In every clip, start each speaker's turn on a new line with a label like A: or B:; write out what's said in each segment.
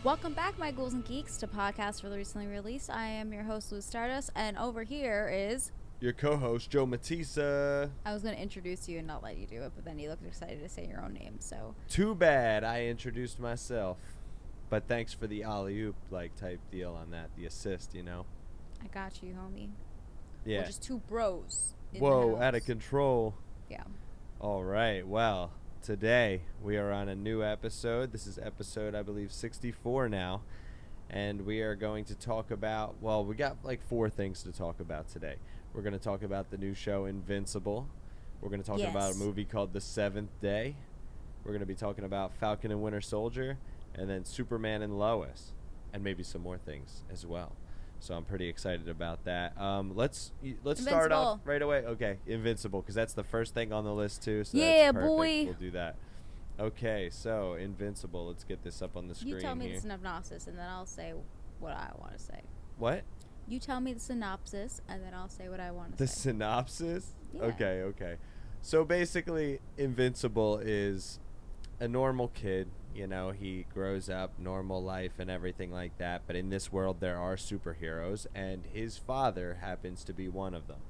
A: Welcome back, my ghouls and geeks, to Podcast for the Recently Released. I am your host, Louis Stardust, and over here is...
B: your co-host, Joe Matissa.
A: I was going to introduce you and not let you do it, but then you looked excited to say your own name, so...
B: Too bad I introduced myself. But thanks for the alley-oop, type deal on that. The assist, you know?
A: I got you, homie.
B: Yeah.
A: We're just two bros in
B: Whoa,
A: the house.
B: out of control.
A: Yeah.
B: All right, well, today we are on a new episode. This is episode, I believe, 64 now. And we are going to talk about, well, we got four things to talk about today. We're going to talk about the new show Invincible. We're going to talk about a movie called The Seventh Day. We're going to be talking about Falcon and Winter Soldier, and then Superman and Lois, and maybe some more things as well. So I'm pretty excited about that. Let's start off right away. Okay, Invincible, because that's the first thing on the list too. So
A: yeah,
B: that's perfect.
A: Boy.
B: We'll do that. Okay, so Invincible. Let's get this up on the screen.
A: You tell me
B: here.
A: the synopsis, and then I'll say what I want to say.
B: What?
A: You tell me the synopsis, and then I'll say what I want to
B: The
A: say.
B: synopsis?
A: Yeah.
B: Okay. So basically, Invincible is a normal kid. You know, he grows up, normal life and everything like that. But in this world, there are superheroes, and his father happens to be one of them.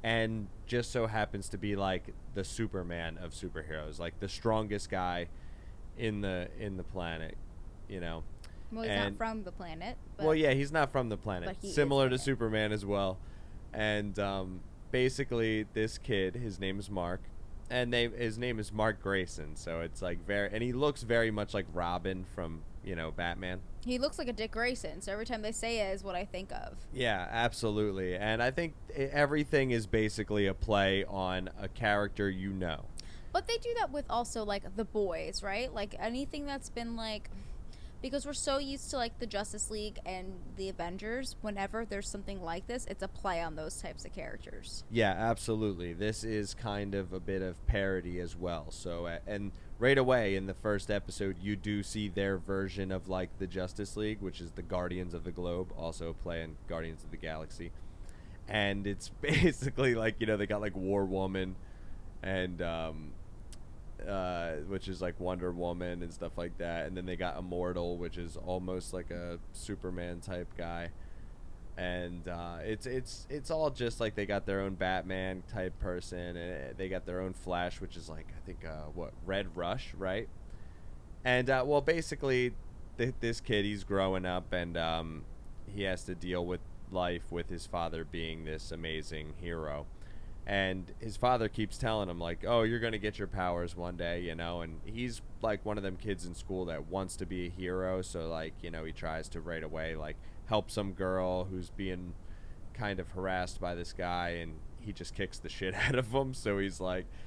B: And just so happens to be like the Superman of superheroes, like the strongest guy in the planet, you know.
A: Well, he's not from the planet. But
B: well, yeah, he's not from the planet.
A: But he
B: Similar to
A: is
B: Superman as well. And basically, this kid, his name is Mark, and his name is Mark Grayson. So it's and he looks very much like Robin from, Batman.
A: He looks like a Dick Grayson, so every time they say it is what I think of.
B: Yeah, absolutely. And I think everything is basically a play on a character you know.
A: But they do that with also, The Boys, right? Anything that's been, because we're so used to, the Justice League and the Avengers, whenever there's something like this, it's a play on those types of characters.
B: Yeah, absolutely. This is kind of a bit of parody as well. So, and right away in the first episode, you do see their version of, the Justice League, which is the Guardians of the Globe, also playing Guardians of the Galaxy. And it's basically, they got, War Woman and, which is Wonder Woman and stuff like that, and then they got Immortal, which is almost like a Superman type guy, and it's all just they got their own Batman type person, and they got their own Flash, which is I think Red Rush, right? And well, basically this kid, he's growing up, and he has to deal with life with his father being this amazing hero. And his father keeps telling him, oh, you're going to get your powers one day, and he's one of them kids in school that wants to be a hero. So, he tries to right away, help some girl who's being kind of harassed by this guy, and he just kicks the shit out of him. So he's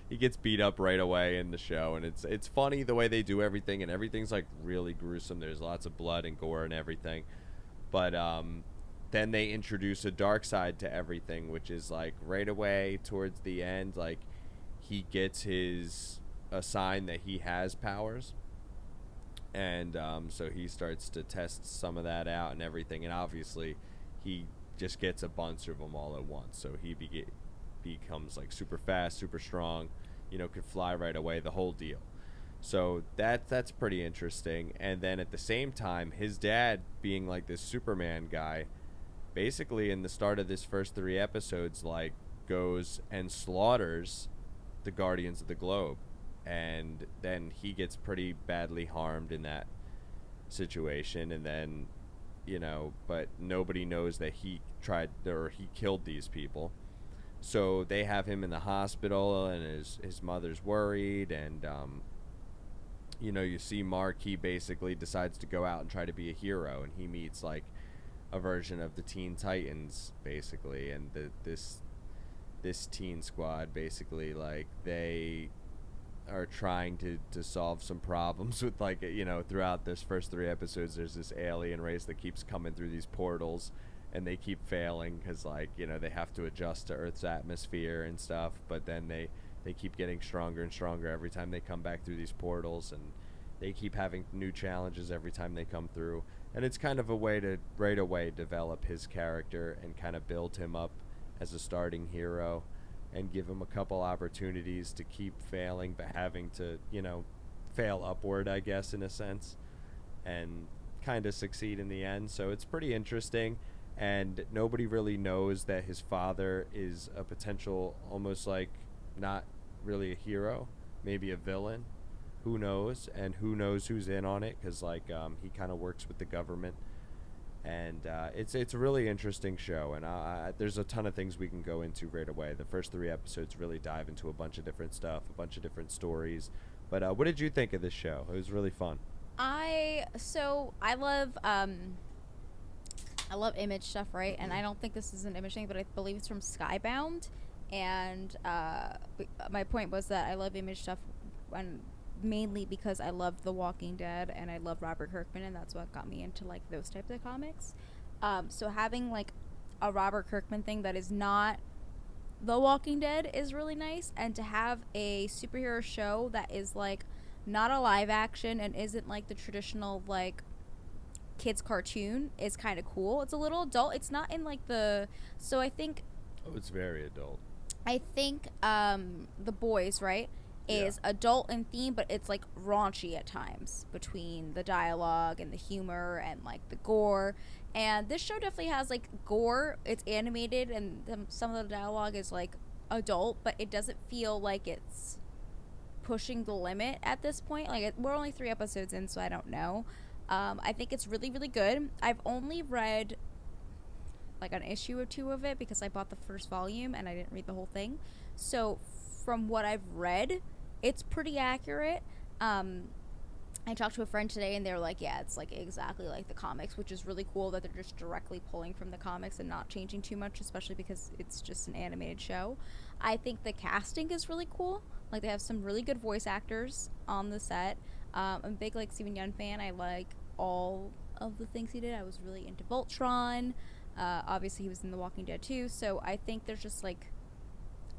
B: he gets beat up right away in the show. And it's funny the way they do everything, and everything's really gruesome. There's lots of blood and gore and everything. But, then they introduce a dark side to everything, which is right away towards the end, he gets a sign that he has powers, and so he starts to test some of that out and everything, and obviously he just gets a bunch of them all at once. So he becomes super fast, super strong, could fly right away, the whole deal. So that's pretty interesting. And then at the same time, his dad, being this Superman guy, basically in the start of this first 3 episodes, goes and slaughters the Guardians of the Globe, and then he gets pretty badly harmed in that situation, and then but nobody knows that he killed these people. So they have him in the hospital, and his mother's worried, and you see Mark, he basically decides to go out and try to be a hero, and he meets a version of the Teen Titans, basically, and this teen squad, basically, they are trying to solve some problems with throughout this first 3 episodes. There's this alien race that keeps coming through these portals, and they keep failing because they have to adjust to Earth's atmosphere and stuff, but then they keep getting stronger and stronger every time they come back through these portals, and they keep having new challenges every time they come through. And it's kind of a way to right away develop his character and kind of build him up as a starting hero, and give him a couple opportunities to keep failing, but having to, fail upward, I guess, in a sense, and kind of succeed in the end. So it's pretty interesting. And nobody really knows that his father is a potential, almost like not really a hero, maybe a villain. Who knows? And who knows who's in on it? Because like he kind of works with the government, and it's a really interesting show. And there's a ton of things we can go into right away. The first 3 episodes really dive into a bunch of different stuff, a bunch of different stories. But what did you think of this show? It was really fun.
A: I love image stuff, right? And I don't think this is an image thing, but I believe it's from Skybound. And my point was that I love image stuff, and mainly because I loved The Walking Dead and I love Robert Kirkman, and that's what got me into like those types of comics. So having like a Robert Kirkman thing that is not The Walking Dead is really nice, and to have a superhero show that is like not a live action and isn't like the traditional like kids cartoon is kind of cool. It's a little adult. It's not in like the I think
B: it's very adult.
A: I think The Boys, right, is adult in theme, but it's like raunchy at times between the dialogue and the humor and like the gore. And this show definitely has like gore. It's animated, and some of the dialogue is like adult, but it doesn't feel like it's pushing the limit at this point. Like we're only 3 episodes in, so I don't know. I think it's really, really good. I've only read like an issue or 2 of it because I bought the first volume and I didn't read the whole thing. So from what I've read, it's pretty accurate. I talked to a friend today and they were like, yeah, it's like exactly like the comics, which is really cool that they're just directly pulling from the comics and not changing too much, especially because it's just an animated show. I think the casting is really cool. Like they have some really good voice actors on the set. I'm a big like Steven Yeun fan. I like all of the things he did. I was really into Voltron. Obviously he was in The Walking Dead too. So I think there's just like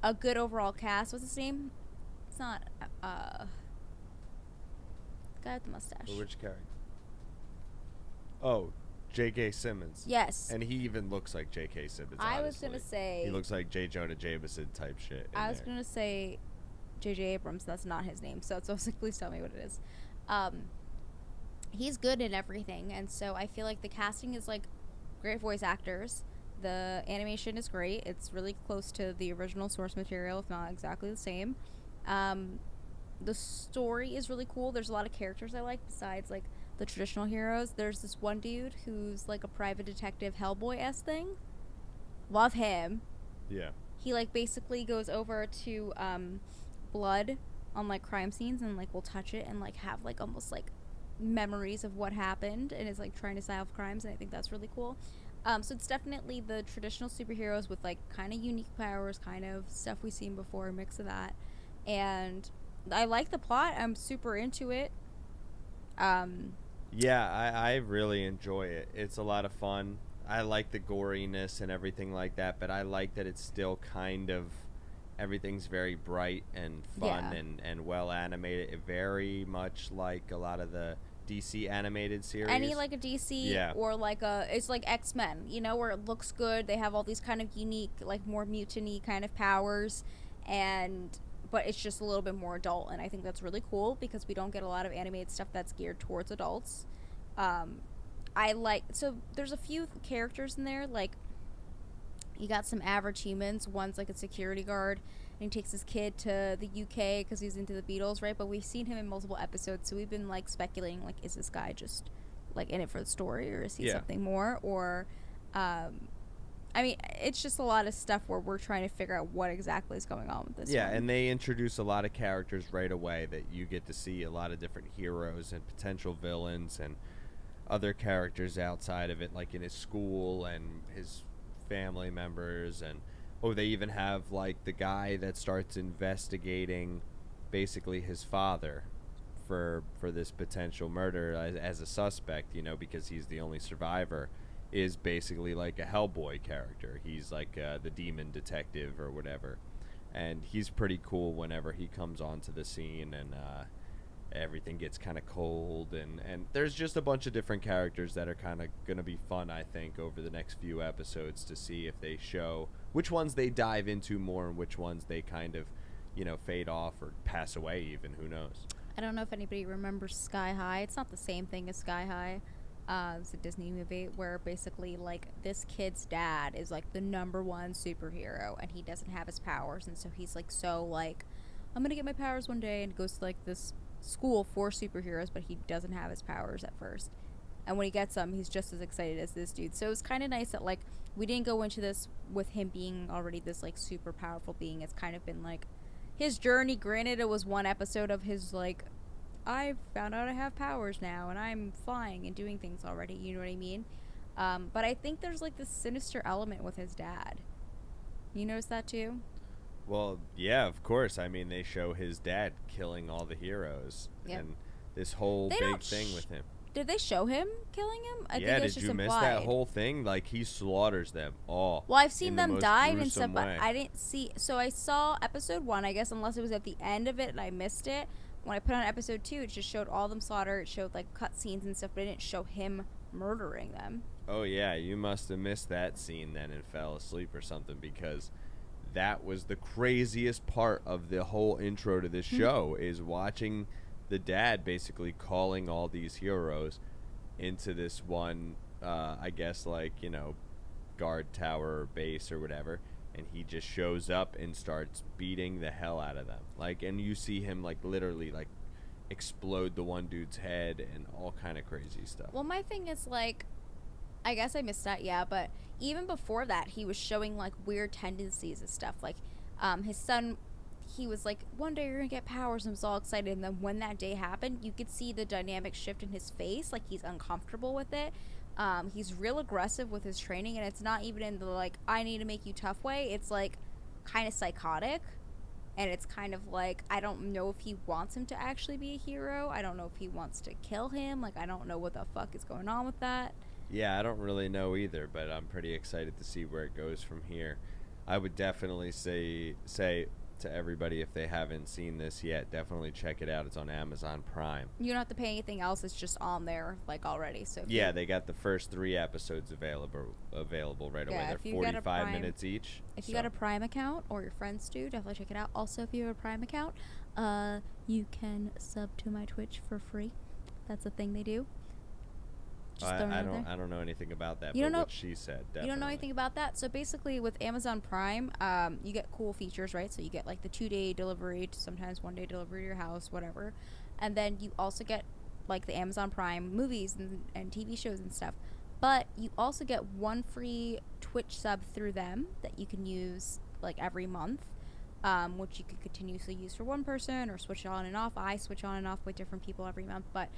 A: a good overall cast. What's his name? It's not the guy with the mustache.
B: Which character? Oh, J.K. Simmons.
A: Yes.
B: And he even looks like J.K. Simmons.
A: I was
B: honestly.
A: gonna say
B: he looks like J. Jonah Jameson type shit.
A: I was gonna say J.J. Abrams. That's not his name. So I was like, please tell me what it is. He's good in everything, and so I feel like the casting is like great voice actors. The animation is great. It's really close to the original source material, if not exactly the same. The story is really cool. There's a lot of characters I like besides like the traditional heroes. There's this one dude who's like a private detective Hellboy-esque thing. Love him.
B: Yeah.
A: He like basically goes over to blood on like crime scenes and like will touch it and like have like almost like memories of what happened and is like trying to solve crimes, and I think that's really cool. So it's definitely the traditional superheroes with like kind of unique powers, kind of stuff we've seen before, a mix of that. And I like the plot. I'm super into it.
B: Yeah, I really enjoy it. It's a lot of fun. I like the goriness and everything like that, but I like that it's still kind of everything's very bright and fun and well animated. Very much like a lot of the DC animated series.
A: Any like a DC or like it's like X-Men, you know, where it looks good. They have all these kind of unique, like more mutant-y kind of powers, but it's just a little bit more adult, and I think that's really cool because we don't get a lot of animated stuff that's geared towards adults. So there's a few characters in there, like you got some average humans. One's like a security guard, and he takes his kid to the UK because he's into the Beatles, right? But we've seen him in multiple episodes, so we've been like speculating, like, is this guy just like in it for the story, or is he something more? Or, I mean, it's just a lot of stuff where we're trying to figure out what exactly is going on with this.
B: Yeah,
A: one.
B: And they introduce a lot of characters right away that you get to see a lot of different heroes and potential villains and other characters outside of it, like in his school and his family members. And they even have like the guy that starts investigating basically his father for this potential murder as a suspect, you know, because he's the only survivor, is basically like a Hellboy character. He's like the demon detective or whatever, and he's pretty cool whenever he comes onto the scene, and everything gets kind of cold, and there's just a bunch of different characters that are kind of going to be fun, I think, over the next few episodes to see if they show which ones they dive into more and which ones they kind of, you know, fade off or pass away even. Who knows?
A: I don't know if anybody remembers Sky High. It's not the same thing as Sky High. It's a Disney movie where basically like this kid's dad is like the number one superhero and he doesn't have his powers, and so he's like so like I'm gonna get my powers one day, and goes to like this school for superheroes, but he doesn't have his powers at first. And when he gets them, he's just as excited as this dude. So it was kind of nice that like we didn't go into this with him being already this like super powerful being. It's kind of been like his journey. Granted, it was one episode of his like I found out I have powers now and I'm flying and doing things already. You know what I mean? But I think there's like this sinister element with his dad. You notice that too?
B: Well, yeah, of course. I mean, they show his dad killing all the heroes,
A: Yep.
B: and this whole
A: They
B: big
A: don't
B: thing with him.
A: Did they show him killing him? I
B: Yeah,
A: think it's
B: did
A: just
B: you miss
A: implied.
B: that whole thing? Like, he slaughters them all.
A: Well, I've seen
B: in the
A: them
B: most
A: die and
B: gruesome
A: stuff, but
B: way.
A: I didn't see. So I saw episode 1, I guess, unless it was at the end of it and I missed it. When I put on episode 2, it just showed all them slaughter. It showed like cutscenes and stuff, but it didn't show him murdering them.
B: Oh, yeah, you must have missed that scene then and fell asleep or something, because that was the craziest part of the whole intro to this show, is watching the dad basically calling all these heroes into this one, I guess, like, you know, guard tower or base or whatever, and he just shows up and starts beating the hell out of them. Like, and you see him, like, literally, like, explode the one dude's head and all kind of crazy stuff.
A: Well, my thing is like, I guess I missed that, yeah, but even before that, he was showing like weird tendencies and stuff. Like, his son, he was like, one day you're gonna get powers, and was all excited. And then when that day happened, you could see the dynamic shift in his face. Like, he's uncomfortable with it. He's real aggressive with his training, and it's not even in the like, I need to make you tough way. It's like kind of psychotic. And it's kind of like, I don't know if he wants him to actually be a hero. I don't know if he wants to kill him. Like, I don't know what the fuck is going on with that.
B: Yeah, I don't really know either, but I'm pretty excited to see where it goes from here. I would definitely say to everybody, if they haven't seen this yet, definitely check it out. It's on Amazon Prime.
A: You don't have to pay anything else. It's just on there, like, already. So if
B: Yeah,
A: you,
B: they got the first 3 episodes available right away.
A: Yeah, if
B: They're
A: you got a
B: 45
A: Prime-
B: minutes each.
A: if you got a Prime account, or your friends do, definitely check it out. Also, if you have a Prime account, you can sub to my Twitch for free. That's a thing they do. Just throwing it out there.
B: I don't know anything about that.
A: You don't
B: but
A: know-
B: what she said. Definitely.
A: You don't know anything about that? So basically, with Amazon Prime, you get cool features, right? So you get like the 2-day delivery, to sometimes 1-day delivery to your house, whatever. And then you also get like the Amazon Prime movies and TV shows and stuff. But you also get one free Twitch sub through them that you can use like every month, which you could continuously use for one person or switch on and off. I switch on and off with different people every month, but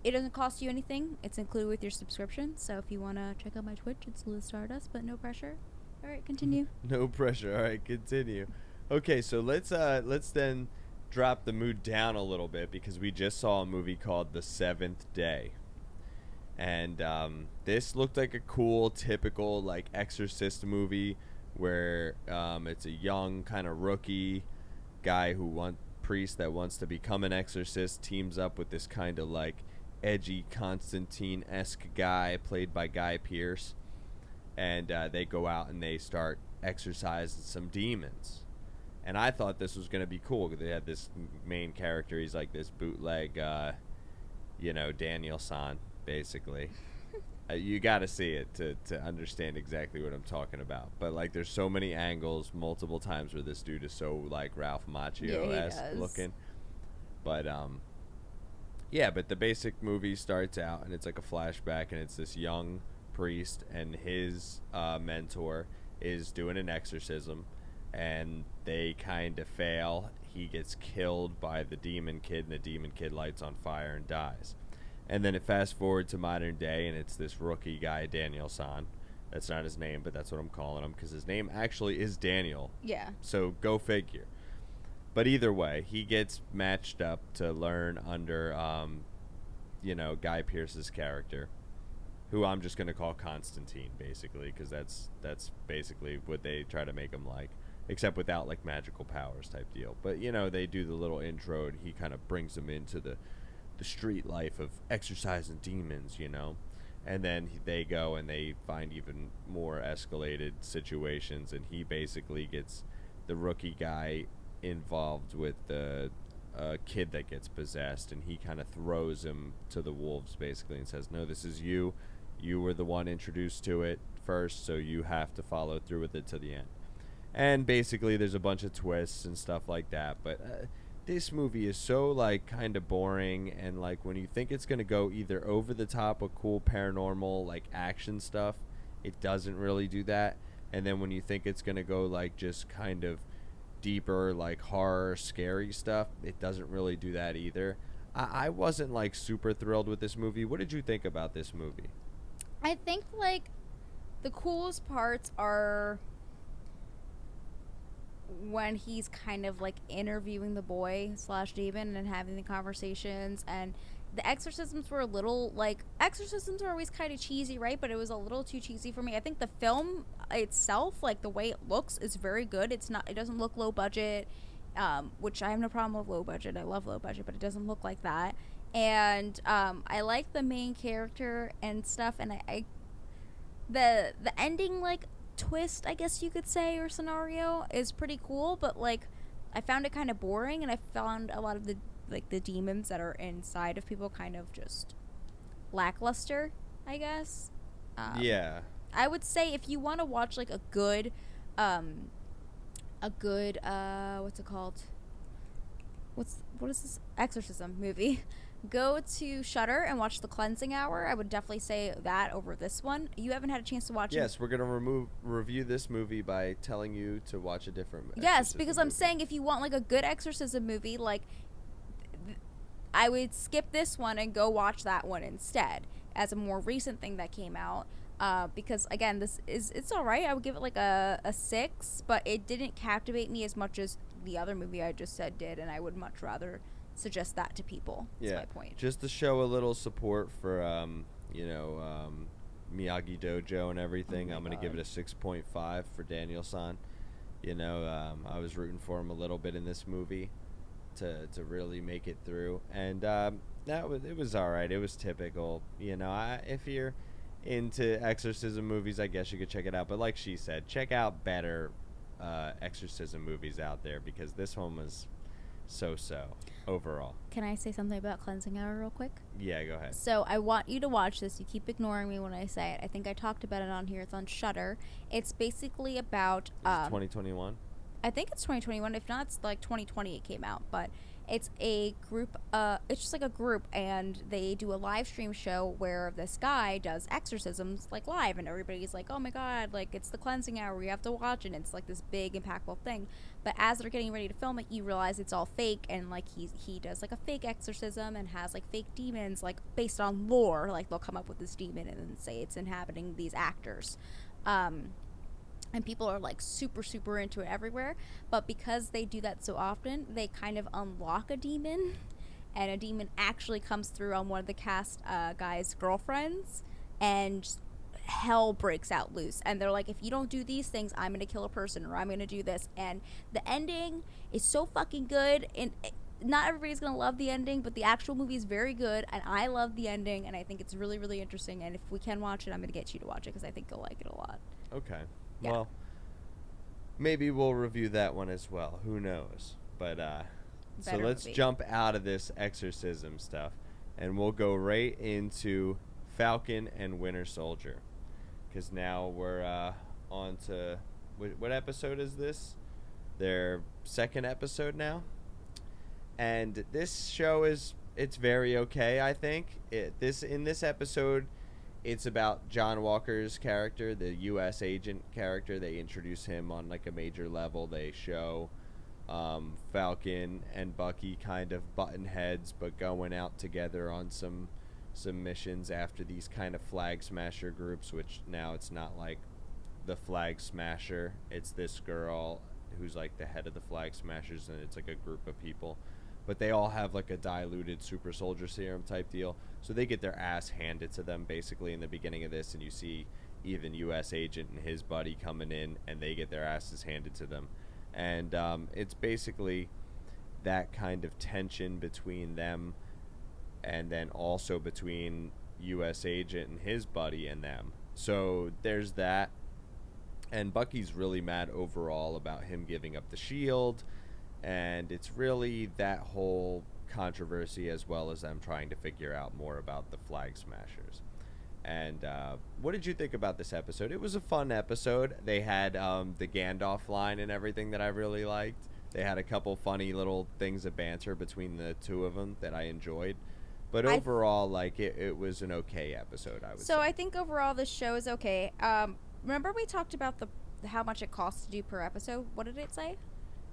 A: it doesn't cost you anything. It's included with your subscription. So if you want to check out my Twitch, it's Liz Stardust, but no pressure. All right, continue.
B: No pressure. All right, continue. Okay, so let's then drop the mood down a little bit, because we just saw a movie called The Seventh Day. And this looked like a cool, typical, like, Exorcist movie where it's a young kind of rookie guy priest that wants to become an exorcist, teams up with this kind of, like, edgy Constantine-esque guy played by Guy Pearce. And they go out and they start exorcising some demons. And I thought this was going to be cool, because they had this main character. He's like this bootleg, Daniel-san, basically. You got to see it to understand exactly what I'm talking about. But, like, there's so many angles, multiple times where this dude is so, like, Ralph Macchio-esque looking. But, yeah, but the basic movie starts out, and it's like a flashback, and it's this young priest, and his mentor is doing an exorcism, and they kind of fail. He gets killed by the demon kid, and the demon kid lights on fire and dies. And then it fast forward to modern day, and it's this rookie guy, Daniel-san. That's not his name, but that's what I'm calling him, because his name actually is Daniel.
A: Yeah.
B: So go figure. But either way, he gets matched up to learn under, Guy Pearce's character, who I'm just going to call Constantine, basically, because that's basically what they try to make him like, except without, like, magical powers type deal. But, they do the little intro, and he kind of brings them into the street life of exorcising demons, and then they go and they find even more escalated situations, and he basically gets the rookie guy involved with the a kid that gets possessed, and he kind of throws him to the wolves basically and says, no, this is you. You were the one introduced to it first, so you have to follow through with it to the end. And basically there's a bunch of twists and stuff like that, but this movie is so like kind of boring, and like when you think it's going to go either over the top with cool paranormal like action stuff, it doesn't really do that. And then when you think it's going to go like just kind of deeper like horror scary stuff, it doesn't really do that either. I wasn't like super thrilled with this movie. What did you think about this movie?
A: I think like the coolest parts are when he's kind of like interviewing the boy slash demon and having the conversations, and the exorcisms were a little like, exorcisms are always kind of cheesy, right? But it was a little too cheesy for me. I think the film itself, like the way it looks, is very good. It doesn't look low budget, which I have no problem with low budget. I love low budget, but it doesn't look like that. And I like the main character and stuff, and the ending like twist, I guess you could say, or scenario is pretty cool, but like I found it kind of boring, and I found a lot of the demons that are inside of people kind of just lackluster, I guess.
B: Yeah.
A: I would say if you want to watch like a good what's it called? What is this exorcism movie? Go to Shudder and watch The Cleansing Hour. I would definitely say that over this one. You haven't had a chance to watch it.
B: Yes, we're going to review this movie by telling you to watch a different
A: Yes, because I'm
B: movie.
A: saying if you want like a good exorcism movie, like I would skip this one and go watch that one instead as a more recent thing that came out. Because again, it's all right. I would give it like a 6, but it didn't captivate me as much as the other movie I just said did, and I would much rather suggest that to people. That's my point.
B: Just to show a little support for Miyagi Dojo and everything, I'm going to give it a 6.5 for Daniel-san. I was rooting for him a little bit in this movie to really make it through, and it was all right. It was typical. If you're into exorcism movies, I guess you could check it out, but like she said, check out better exorcism movies out there, because this one was so overall.
A: Can I say something about Cleansing Hour real quick?
B: Yeah, go ahead.
A: So I want you to watch this. You keep ignoring me when I say it. I think I talked about it on here. It's on Shudder. It's basically about
B: 2021.
A: I think it's 2021. If not, it's like 2020 it came out. But it's a group. It's just like a group, and they do a live stream show where this guy does exorcisms like live, and everybody's like, "Oh my god! Like it's the Cleansing Hour. You have to watch it." And it's like this big impactful thing. But as they're getting ready to film it, you realize it's all fake, and like he does like a fake exorcism and has like fake demons, like based on lore. Like they'll come up with this demon and then say it's inhabiting these actors. And people are like super into it everywhere, but because they do that so often, they kind of unlock a demon, and a demon actually comes through on one of the cast guys' girlfriends, and hell breaks out loose, and they're like, if you don't do these things, I'm gonna kill a person, or I'm gonna do this. And the ending is so fucking good, and not everybody's gonna love the ending, but the actual movie is very good, and I love the ending, and I think it's really interesting. And if we can watch it, I'm gonna get you to watch it, because I think you'll like it a lot.
B: Okay.
A: Yeah.
B: Well, maybe we'll review that one as well. Who knows? But so let's jump out of this exorcism stuff, and we'll go right into Falcon and Winter Soldier, because now we're on to what episode is this? Their second episode now, and this show it's very okay. I think in this episode, it's about John Walker's character, the U.S. agent character. They introduce him on like a major level. They show Falcon and Bucky kind of button heads, but going out together on some missions after these kind of flag smasher groups, which now it's not like the flag smasher. It's this girl who's like the head of the flag smashers, and it's like a group of people. But they all have like a diluted super soldier serum type deal. So they get their ass handed to them basically in the beginning of this, and you see even U.S. agent and his buddy coming in, and they get their asses handed to them. And it's basically that kind of tension between them, and then also between U.S. agent and his buddy and them. So there's that. And Bucky's really mad overall about him giving up the shield. and it's really that whole controversy as well as them trying to figure out more about the Flag Smashers. And what did you think about this episode? It was a fun episode. They had the Gandalf line and everything that I really liked. They had a couple funny little things of banter between the two of them that I enjoyed. But overall, like, it was an okay episode, I would say.
A: So I think overall the show is okay. Remember we talked about how much it costs to do per episode? What did it say?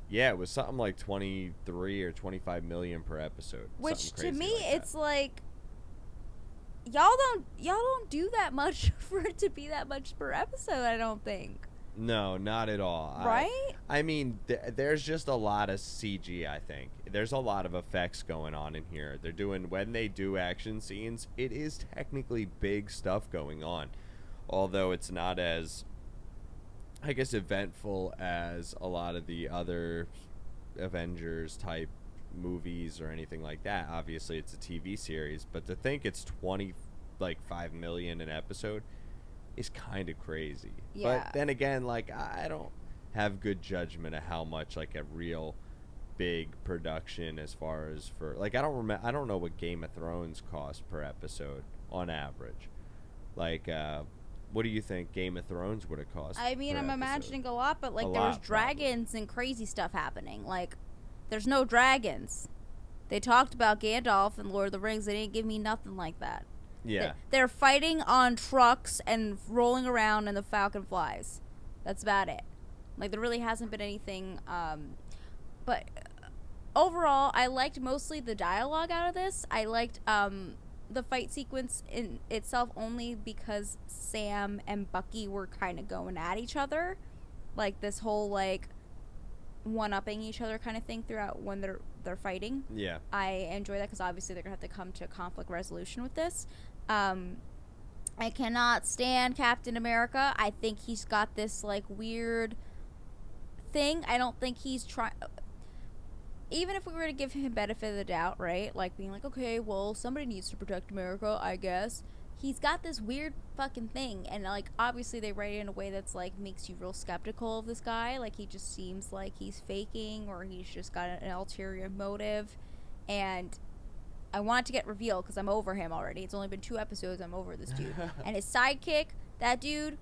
B: Yeah, it was something like 23 or 25 million per episode.
A: Which to me,
B: like
A: it's like y'all don't do that much for it to be that much per episode. I don't think.
B: No, not at all.
A: Right?
B: I mean, there's just a lot of CG, I think. There's a lot of effects going on in here. When they do action scenes, it is technically big stuff going on. Although it's not as, I guess, eventful as a lot of the other Avengers type movies or anything like that. Obviously, it's a TV series. But to think it's 5 million an episode is kind of crazy.
A: Yeah.
B: But then again, like, I don't have good judgment of how much like a real big production as far as for like I don't know what Game of Thrones costs per episode on average. Like what do you think Game of Thrones would have cost?
A: I mean,
B: per
A: I'm
B: episode?
A: imagining a lot, but like
B: A
A: there was
B: lot,
A: dragons and crazy stuff happening. Like there's no dragons. They talked about Gandalf and Lord of the Rings. They didn't give me nothing like that.
B: Yeah.
A: They're fighting on trucks and rolling around and the Falcon flies. That's about it. Like, there really hasn't been anything. But overall, I liked mostly the dialogue out of this. I liked the fight sequence in itself only because Sam and Bucky were kind of going at each other. Like, this whole, like, one-upping each other kind of thing throughout when they're fighting.
B: Yeah.
A: I enjoy that because obviously they're going to have to come to conflict resolution with this. I cannot stand Captain America. I think he's got this, like, weird thing. I don't think he's trying... Even if we were to give him benefit of the doubt, right? Like, being like, okay, well, somebody needs to protect America, I guess. He's got this weird fucking thing. And, like, obviously they write it in a way that's, like, makes you real skeptical of this guy. Like, he just seems like he's faking or he's just got an ulterior motive. And I want it to get revealed because I'm over him already. It's only been 2 episodes. I'm over this dude. And his sidekick, that dude,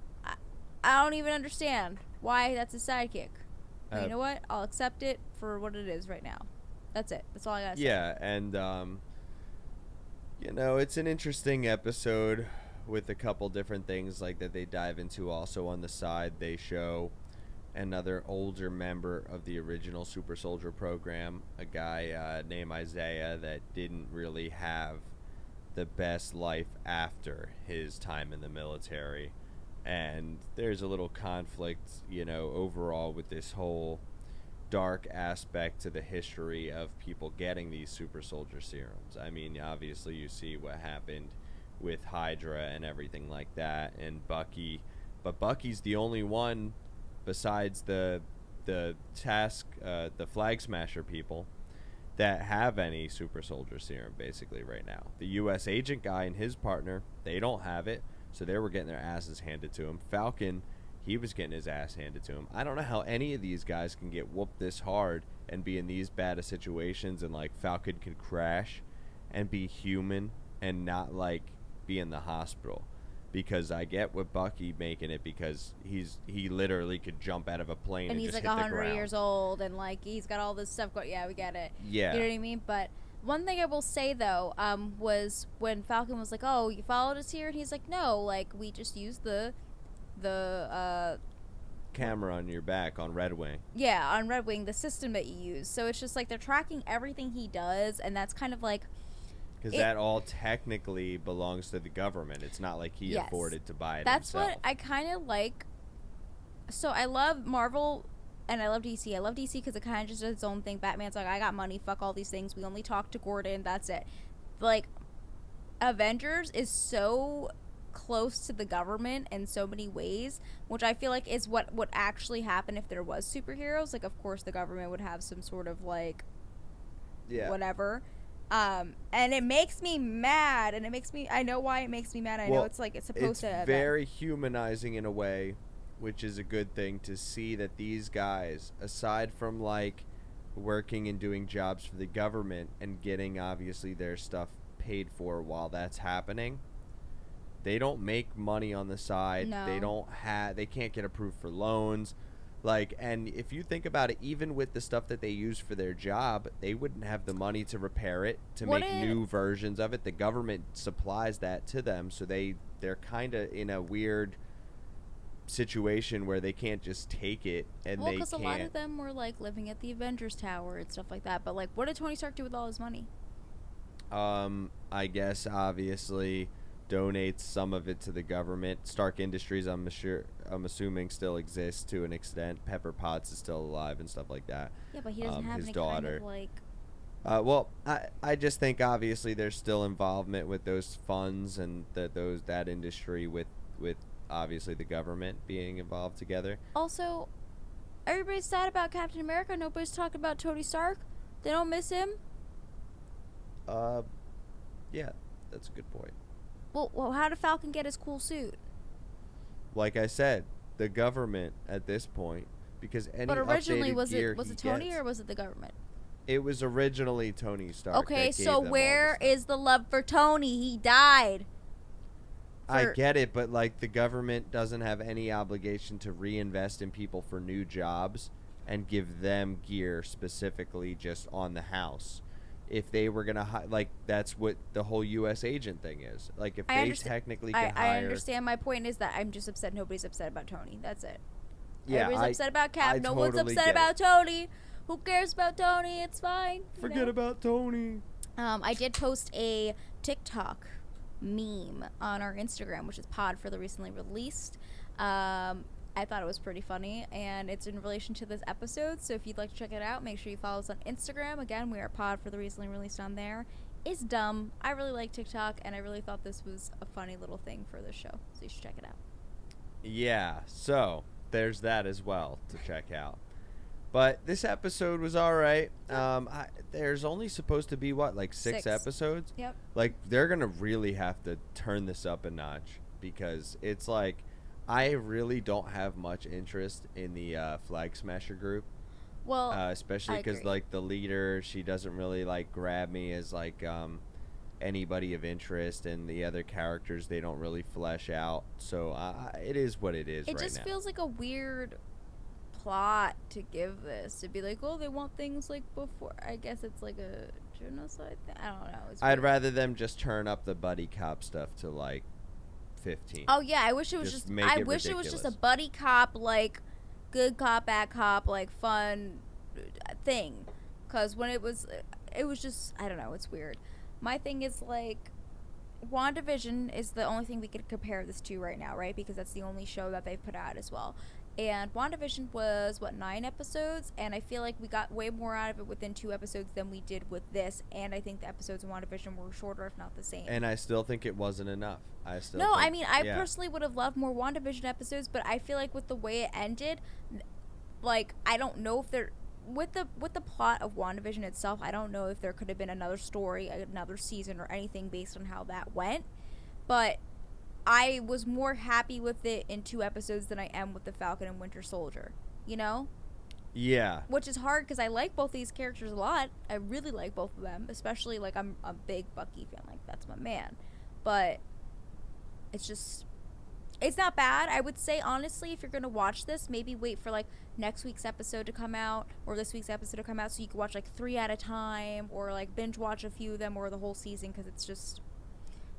A: I don't even understand why that's his sidekick. But you know what? I'll accept it for what it is right now. That's it. That's all I gotta say.
B: Yeah, and you know, it's an interesting episode with a couple different things like that they dive into. Also on the side, they show another older member of the original Super Soldier program, a guy named Isaiah that didn't really have the best life after his time in the military. And there's a little conflict, you know, overall with this whole dark aspect to the history of people getting these super soldier serums. I mean, obviously you see what happened with Hydra and everything like that, and Bucky, but Bucky's the only one besides the Flag Smasher people that have any super soldier serum basically right now. The US agent guy and his partner, they don't have it, so they were getting their asses handed to him. Falcon, he was getting his ass handed to him. I don't know how any of these guys can get whooped this hard and be in these bad of situations, and like Falcon can crash and be human and not like be in the hospital. Because I get with Bucky making it because he literally could jump out of a plane and
A: he's
B: just
A: like
B: hit the
A: 100
B: ground.
A: years old and like he's got all this stuff going. Yeah, we get it.
B: Yeah.
A: You know what I mean? But one thing I will say though, was when Falcon was like, "Oh, you followed us here," and he's like, "No, like we just used the
B: camera on your back on Red Wing."
A: Yeah, on Red Wing, the system that you use. So it's just like they're tracking everything he does, and that's kind of like
B: because that all technically belongs to the government. It's not like he afforded to buy it
A: That's
B: himself.
A: what I kind of like. So I love Marvel and I love DC. I love DC because it kind of just does its own thing. Batman's like, I got money, fuck all these things. We only talk to Gordon, that's it. Like, Avengers is so close to the government in so many ways, which I feel like is what would actually happen if there was superheroes. Like, of course, the government would have some sort of, like, whatever. And it makes me mad, and it makes me, I know why it makes me mad. I know it's like, it's supposed to.
B: It's very humanizing in a way, which is a good thing to see that these guys, aside from like working and doing jobs for the government and getting obviously their stuff paid for while that's happening. They don't make money on the side.
A: No.
B: They can't get approved for loans. Like, and if you think about it, even with the stuff that they use for their job, they wouldn't have the money to repair it, to make new versions of it. The government supplies that to them, so they're kind of in a weird situation where they can't just take it, and
A: well, because a lot of them were like living at the Avengers Tower and stuff like that. But like, what did Tony Stark do with all his money?
B: I guess obviously donates some of it to the government. Stark Industries, I'm assuming, still exists to an extent. Pepper Potts is still alive and stuff like that.
A: Yeah, but he doesn't have
B: his
A: any
B: daughter.
A: kind of like.
B: Well, I just think obviously there's still involvement with those funds and that industry with obviously the government being involved together.
A: Also, everybody's sad about Captain America. Nobody's talking about Tony Stark. They don't miss him.
B: Yeah, that's a good point.
A: Well, how did Falcon get his cool suit?
B: Like I said, the government at this point, because any
A: but originally
B: updated
A: was it Tony or was it the government?
B: It was originally Tony Stark.
A: Okay, so where is the love for Tony? He died.
B: I get it, but like the government doesn't have any obligation to reinvest in people for new jobs and give them gear specifically just on the house. If they were gonna like, that's what the whole U.S. agent thing is. Like, if they technically can hire.
A: I understand. My point is that I'm just upset. Nobody's upset about Tony. That's it.
B: Yeah,
A: everybody's upset about Cap. No one's
B: totally
A: upset about Tony. Who cares about Tony? It's fine.
B: Forget about Tony.
A: I did post a TikTok meme on our Instagram, which is Pod for the recently released. I thought it was pretty funny, and it's in relation to this episode, so if you'd like to check it out, make sure you follow us on Instagram. Again, we are Pod for the recently released on there. It's dumb. I really like TikTok, and I really thought this was a funny little thing for this show, so you should check it out.
B: Yeah, so there's that as well to check out. But this episode was all right. There's only supposed to be, what, like six episodes?
A: Yep.
B: Like, they're going to really have to turn this up a notch, because it's like, I really don't have much interest in the Flag Smasher group.
A: Well,
B: especially because, like, the leader, she doesn't really, like, grab me as, like, anybody of interest, and the other characters, they don't really flesh out. So, it is what it is right now. It
A: just feels like a weird plot to give this. To be like, oh, they want things like before. I guess it's like a genocide thing. I don't know.
B: I'd rather them just turn up the buddy cop stuff to, like, 15.
A: Oh yeah, I wish it was just I wish it was just a buddy cop, like good cop bad cop, like fun thing, because when it was just, I don't know, it's weird. My thing is, like, WandaVision is the only thing we could compare this to right now, right? Because that's the only show that they've put out as well. And WandaVision was, 9 episodes? And I feel like we got way more out of it within 2 episodes than we did with this. And I think the episodes in WandaVision were shorter, if not the same.
B: And I still think it wasn't enough. I
A: personally would have loved more WandaVision episodes, but I feel like with the way it ended, like, I don't know if there... With the plot of WandaVision itself, I don't know if there could have been another story, another season, or anything based on how that went. But I was more happy with it in 2 episodes than I am with the Falcon and Winter Soldier, you know?
B: Yeah.
A: Which is hard because I like both these characters a lot. I really like both of them, especially, like, I'm a big Bucky fan. Like, that's my man. But it's just, it's not bad. I would say, honestly, if you're going to watch this, maybe wait for, like, next week's episode to come out or this week's episode to come out so you can watch, like, 3 at a time, or, like, binge watch a few of them or the whole season, because it's just,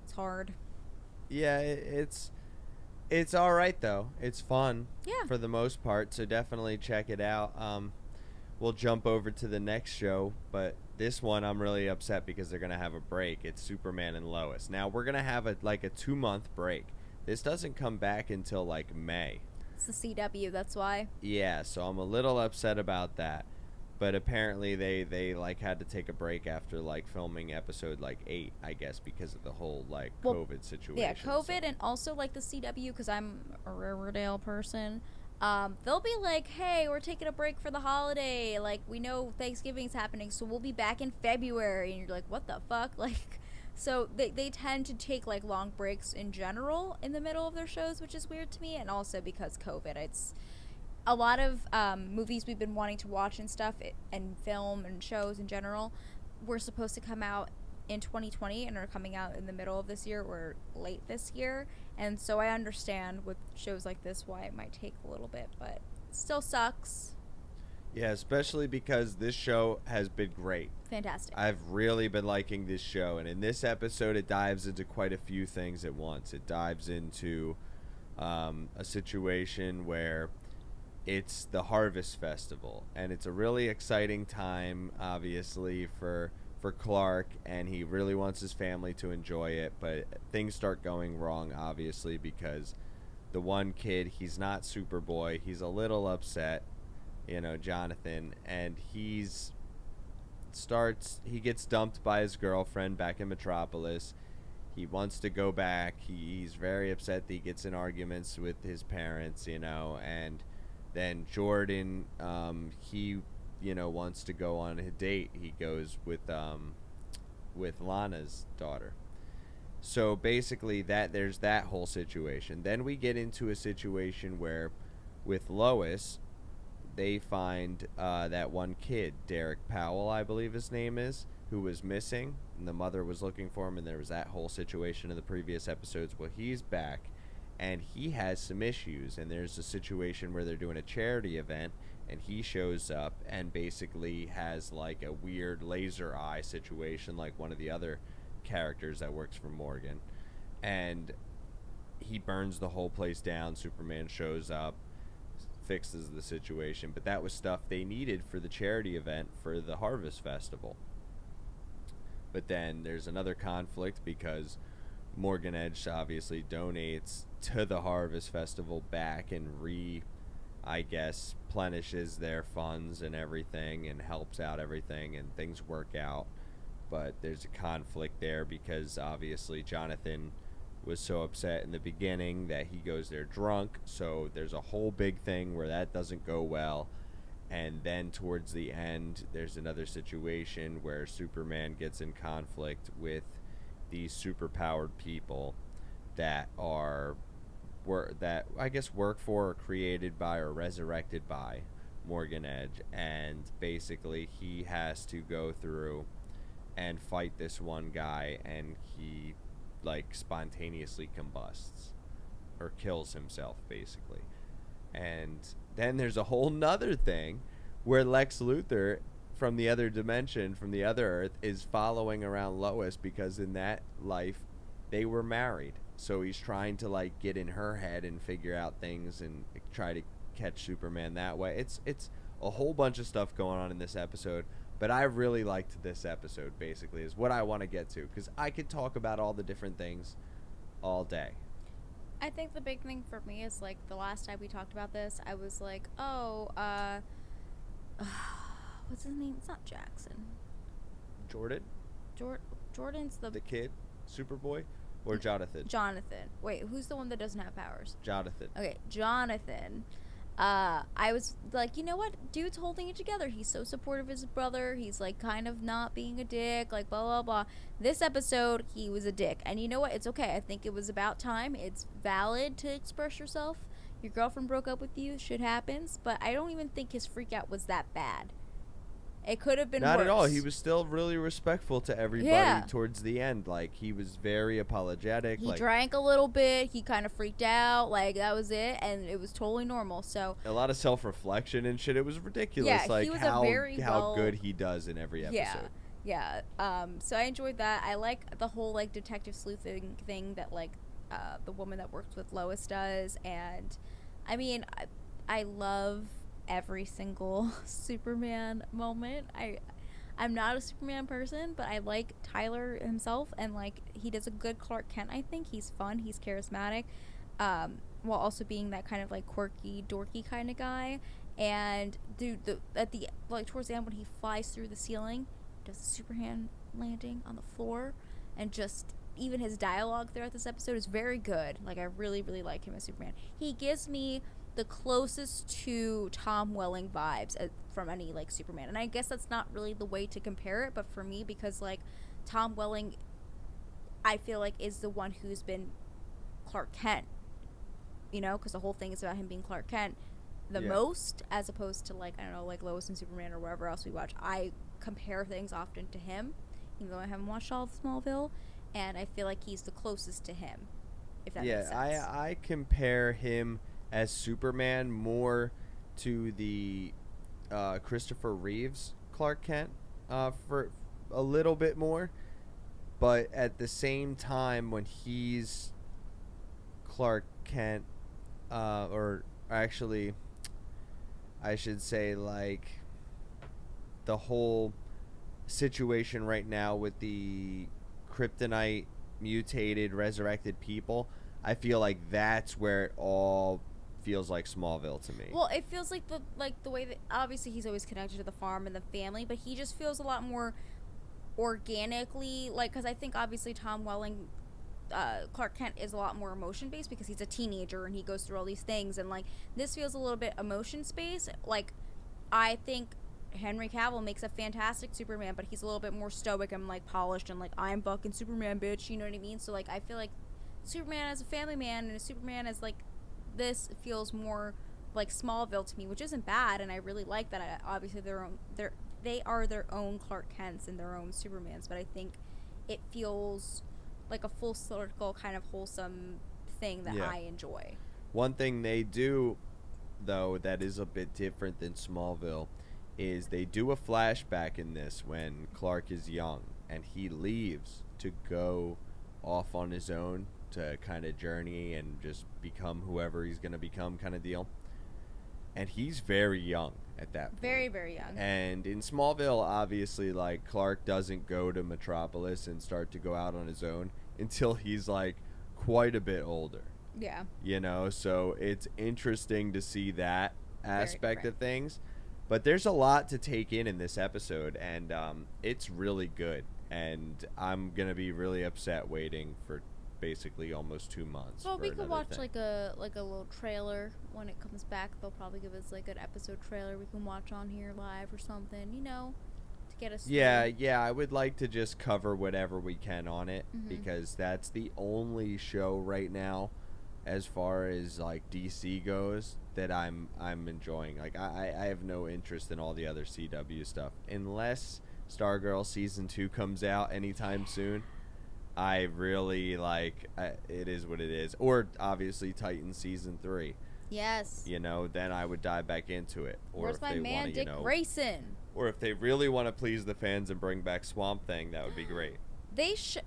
A: it's hard.
B: Yeah, it's all right, though. It's fun for the most part, so definitely check it out. We'll jump over to the next show, but this one I'm really upset because they're going to have a break. It's Superman and Lois. Now, we're going to have a 2-month break. This doesn't come back until, like, May.
A: It's the CW, that's why.
B: Yeah, so I'm a little upset about that. But apparently they like had to take a break after, like, filming episode, like, 8, I guess, because of the whole, like, COVID situation.
A: Yeah, COVID, and also, like, the CW, because I'm a Riverdale person. They'll be like, hey, we're taking a break for the holiday. Like, we know Thanksgiving's happening, so we'll be back in February. And you're like, what the fuck? Like, so they tend to take, like, long breaks in general in the middle of their shows, which is weird to me. And also because COVID, a lot of movies we've been wanting to watch and stuff, and film and shows in general, were supposed to come out in 2020 and are coming out in the middle of this year or late this year. And so I understand with shows like this why it might take a little bit, but it still sucks.
B: Yeah, especially because this show has been great.
A: Fantastic.
B: I've really been liking this show, and in this episode, it dives into quite a few things at once. It dives into a situation where it's the Harvest Festival, and it's a really exciting time, obviously, for Clark, and he really wants his family to enjoy it, but things start going wrong, obviously, because the one kid, he's not Superboy, he's a little upset, Jonathan, and he gets dumped by his girlfriend back in Metropolis. He wants to go back. He's very upset that he gets in arguments with his parents, and then Jordan, he wants to go on a date. He goes with Lana's daughter. So basically there's that whole situation. Then we get into a situation where with Lois, they find that one kid, Derek Powell, I believe his name is, who was missing, and the mother was looking for him, and there was that whole situation in the previous episodes. Well, he's back, and he has some issues, and there's a situation where they're doing a charity event, and he shows up and basically has like a weird laser eye situation like one of the other characters that works for Morgan, and he burns the whole place down. Superman shows up, fixes the situation, but that was stuff they needed for the charity event for the Harvest Festival. But then there's another conflict because Morgan Edge obviously donates to the Harvest Festival back and plenishes their funds and everything and helps out everything, and things work out. But there's a conflict there because obviously Jonathan was so upset in the beginning that he goes there drunk, so there's a whole big thing where that doesn't go well. And then towards the end, there's another situation where Superman gets in conflict with these superpowered people that work for or created by or resurrected by Morgan Edge, and basically he has to go through and fight this one guy, and he spontaneously combusts or kills himself basically. And then there's a whole nother thing where Lex Luthor from the other dimension, from the other Earth, is following around Lois because in that life they were married. So he's trying to get in her head and figure out things and try to catch Superman that way. It's a whole bunch of stuff going on in this episode, but I really liked this episode, basically, is what I want to get to, because I could talk about all the different things all day.
A: I think the big thing for me is, the last time we talked about this, I was like, what's his name? It's not Jackson.
B: Jordan?
A: Jordan's the
B: kid? Superboy? Or Jonathan?
A: Jonathan. Wait, who's the one that doesn't have powers?
B: Jonathan.
A: Okay, Jonathan. I was like, you know what? Dude's holding it together. He's so supportive of his brother. He's kind of not being a dick, blah, blah, blah. This episode, he was a dick. And you know what? It's okay. I think it was about time. It's valid to express yourself. Your girlfriend broke up with you. Shit happens. But I don't even think his freak out was that bad. It could have been
B: Not
A: worse.
B: at all. He was still really respectful to everybody towards the end. He was very apologetic.
A: He drank a little bit. He kind of freaked out. That was it. And it was totally normal. So
B: a lot of self-reflection and shit. It was ridiculous.
A: Yeah, he was
B: how good he does in every episode.
A: Yeah. So I enjoyed that. I like the whole, detective sleuthing thing that, the woman that works with Lois does. And, I mean, I love every single Superman moment. I'm not a Superman person, but I like Tyler himself, and he does a good Clark Kent. I think he's fun, he's charismatic, while also being that kind of quirky, dorky kind of guy. And dude, towards the end when he flies through the ceiling, does a Superman landing on the floor, and just even his dialogue throughout this episode is very good. I really, really like him as Superman. He gives me the closest to Tom Welling vibes from any Superman, and I guess that's not really the way to compare it, but for me, because Tom Welling, I feel is the one who's been Clark Kent, because the whole thing is about him being Clark Kent. the
B: Yeah.
A: most, as opposed to like, I don't know, like Lois and Superman or wherever else we watch. I compare things often to him, even though I haven't watched all of Smallville, and I feel like he's the closest to him, if that makes sense.
B: I compare him as Superman more to the Christopher Reeves Clark Kent for a little bit more, but at the same time when he's Clark Kent, or actually I should say like the whole situation right now with the kryptonite mutated resurrected people, I feel like that's where it all feels like Smallville to me.
A: Well, it feels like the way that obviously he's always connected to the farm and the family, but he just feels a lot more organically, like, because I think obviously Tom Welling, Clark Kent is a lot more emotion based because he's a teenager and he goes through all these things, and like this feels a little bit emotion space. Like, I think Henry Cavill makes a fantastic Superman, but he's a little bit more stoic and like polished and like, I'm fucking Superman, bitch, you know what I mean? So like I feel like Superman as a family man and a Superman as like, this feels more like Smallville to me, which isn't bad, and I really like that. Obviously they are their own Clark Kents and their own Supermans, but I think it feels like a full circle kind of wholesome thing that I enjoy.
B: One thing they do though that is a bit different than Smallville is they do a flashback in this when Clark is young and he leaves to go off on his own to kind of journey and just become whoever he's going to become kind of deal. And he's very young at that point.
A: Very, very young.
B: And in Smallville, obviously, like, Clark doesn't go to Metropolis and start to go out on his own until he's, like, quite a bit older.
A: Yeah.
B: You know, so it's interesting to see that aspect of things. But there's a lot to take in this episode, and it's really good. And I'm going to be really upset waiting for basically almost 2 months.
A: Well, we could watch
B: thing.
A: like a little trailer when it comes back. They'll probably give us like an episode trailer we can watch on here live or something, you know, to get us.
B: Yeah, I would like to just cover whatever we can on it, because that's the only show right now, as far as like DC goes, that I'm enjoying. Like I have no interest in all the other CW stuff unless Stargirl season 2 comes out anytime soon. I really like it is what it is. Or obviously Titan season 3.
A: Yes.
B: You know, then I would dive back into it. Or
A: Where's
B: if
A: my
B: they
A: man
B: wanna,
A: Dick Grayson?
B: Or if they really want to please the fans and bring back Swamp Thing, that would be great.
A: They should,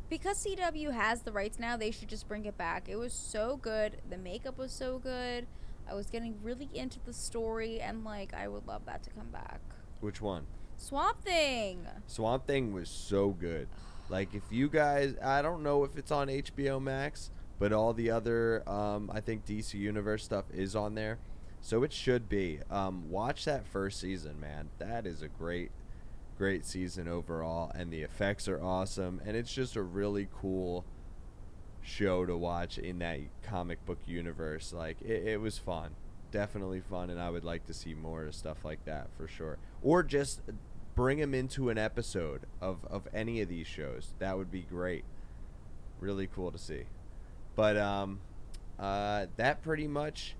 A: because CW has the rights now, they should just bring it back. It was so good. The makeup was so good. I was getting really into the story, and like I would love that to come back.
B: Which one?
A: Swamp Thing.
B: Swamp Thing was so good. Like, if you guys, I don't know if it's on HBO Max, but all the other, I think DC Universe stuff is on there, so it should be. Watch that first season, man. That is a great season overall, and the effects are awesome, and it's just a really cool show to watch in that comic book universe. Like, it was fun. Definitely fun, and I would like to see more stuff like that for sure. Or just bring him into an episode of any of these shows. That would be great. Really cool to see. But that pretty much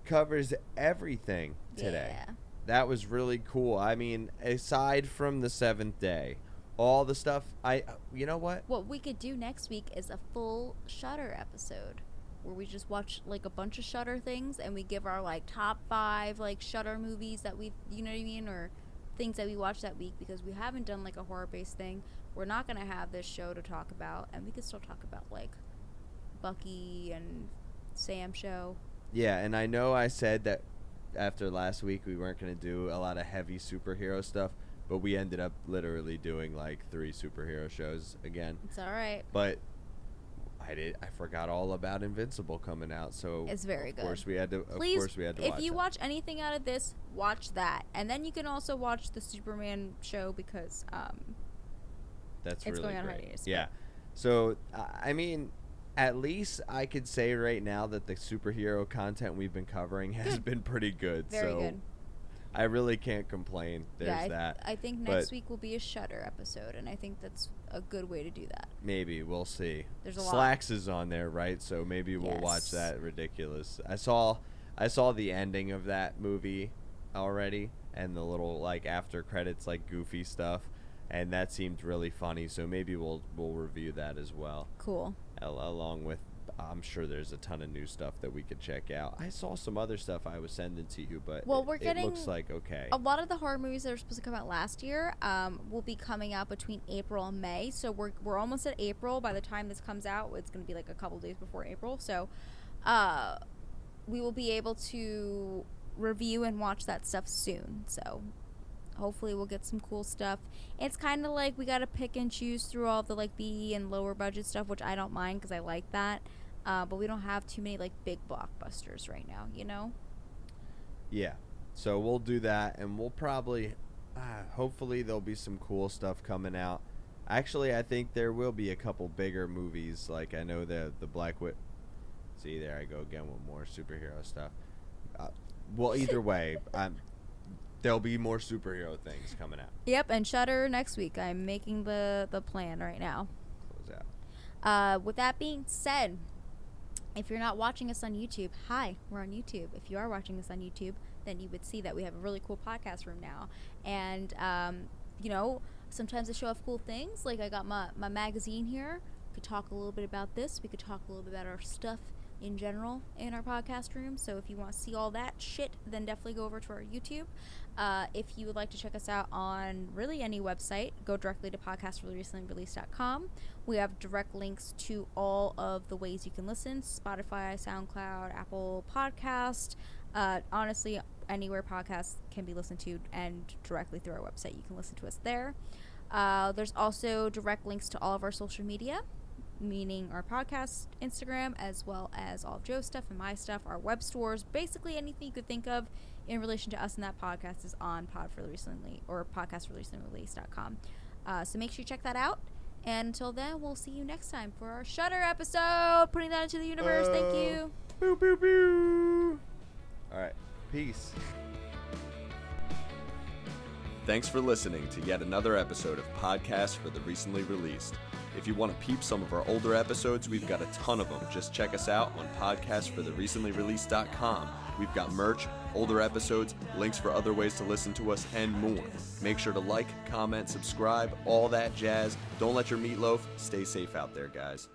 B: covers everything today.
A: Yeah.
B: That was really cool. I mean, aside from the 7th day, all the stuff, you know what?
A: What we could do next week is a full Shudder episode where we just watch like a bunch of Shudder things and we give our like top 5 like Shudder movies that we, you know what I mean, or things that we watched that week, because we haven't done like a horror-based thing. We're not going to have this show to talk about, and we can still talk about like Bucky and Sam show.
B: Yeah, and I know I said that after last week we weren't going to do a lot of heavy superhero stuff, but we ended up literally doing like 3 superhero shows again.
A: It's all right.
B: But I forgot all about Invincible coming out, so
A: it's very good.
B: Of course we had to
A: Please,
B: watch
A: if you
B: that.
A: watch anything out of this, watch that. And then you can also watch the Superman show, because
B: that's
A: it's
B: really
A: going on
B: great.
A: hiatus.
B: Yeah. So I mean, at least I could say right now that the superhero content we've been covering has been pretty good.
A: Very
B: so
A: good.
B: I really can't complain. There's that.
A: I think next week will be a Shudder episode, and I think that's a good way to do that.
B: Maybe. We'll see.
A: There's a lot.
B: Slacks is on there, right? So maybe we'll watch that. Ridiculous. I saw I saw the ending of that movie already, and the little like after credits like goofy stuff, and that seemed really funny. So maybe we'll review that as well.
A: Cool.
B: Along with, I'm sure there's a ton of new stuff that we could check out. I saw some other stuff I was sending to you, but it looks like okay.
A: A lot of the horror movies that were supposed to come out last year will be coming out between April and May. So we're almost at April. By the time this comes out, it's going to be like a couple days before April. So we will be able to review and watch that stuff soon. So hopefully we'll get some cool stuff. It's kind of like we got to pick and choose through all the like B and lower budget stuff, which I don't mind because I like that. But we don't have too many like big blockbusters right now, you know?
B: Yeah. So we'll do that, and we'll probably, hopefully there'll be some cool stuff coming out. Actually, I think there will be a couple bigger movies. Like I know the Black Widow. See, there I go again with more superhero stuff. Well, either way, there'll be more superhero things coming out.
A: Yep, and Shudder next week. I'm making the plan right now.
B: Close out.
A: With that being said, if you're not watching us on YouTube, hi, we're on YouTube. If you are watching us on YouTube, then you would see that we have a really cool podcast room now. And, you know, sometimes I show off cool things. Like I got my magazine here. We could talk a little bit about this. We could talk a little bit about our stuff in general in our podcast room. So if you want to see all that shit, then definitely go over to our YouTube. If you would like to check us out on really any website, go directly to podcastfortherecently.com. We have direct links to all of the ways you can listen: Spotify, SoundCloud, Apple Podcast. Honestly, anywhere podcasts can be listened to, and directly through our website you can listen to us there. There's also direct links to all of our social media, meaning our podcast Instagram, as well as all of Joe's stuff and my stuff, our web stores, basically anything you could think of in relation to us and that podcast is on podcastfortherecently.com. So make sure you check that out. And until then, we'll see you next time for our Shudder episode, putting that into the universe. Thank you.
B: Boo, boo, boo. All right. Peace. Thanks for listening to yet another episode of Podcast for the Recently Released. If you want to peep some of our older episodes, we've got a ton of them. Just check us out on podcastfortherecentlyreleased.com. We've got merch, older episodes, links for other ways to listen to us, and more. Make sure to like, comment, subscribe, all that jazz. Don't let your meatloaf. Stay safe out there, guys.